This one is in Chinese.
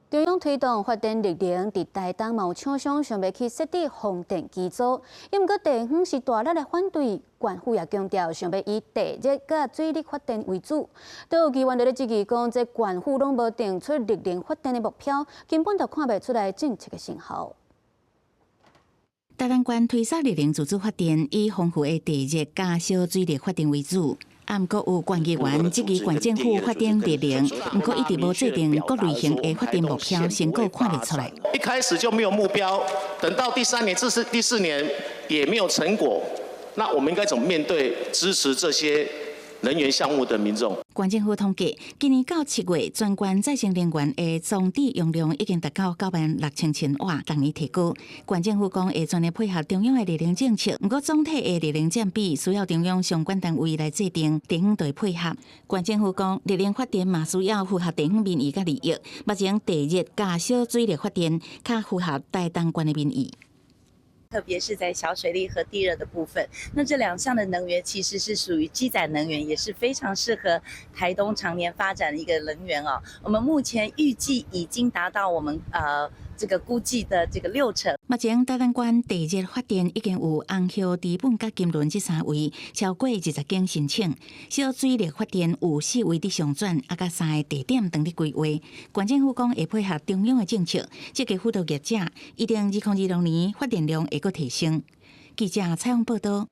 中央推动发电绿能，伫台东嘛有厂商想要去设置风电机组，因毋过地方是大力的反对，县府也强调想要以地热甲水力发电为主。都有议员在咧质疑讲，这县府拢无定出绿能发电的目标，根本就看袂出来政策的成效。台东县推设绿能自主发电，以丰富的地热加小水力发电为主。毋过有县议员质疑县政府发展绿能，毋过一直无制定各类型的发电目标，成果看得出来。一开始就没有目标，等到第3年、第4年也没有成果，那我们应该怎么面对支持这些能源项目的民众？县政府统计，今年到7月，全县再生能源的总地用量已经达到96000千瓦，逐年提高。县政府讲会全力配合中央的绿能政策，不过总体的绿能占比需要中央相关单位来制定，地方对配合。县政府讲，绿能发电嘛需要符合地方民意甲利益，目前地热加小水力发电较符合台东县的民意。特别是在小水力和地热的部分，那这2项的能源其实是属于基载能源，也是非常适合台东常年发展的一个能源哦。我们目前预计已经达到我们这个估计的这个60%。目前台东县地热发电已经有红叶、知本甲金轮这3位，超过20件申请。小水力发电有4位伫上转，甲3个地点等伫规划。县政府讲会配合中央的政策，积极辅导业者，一定2026年发电量会阁提升。记者采访报道。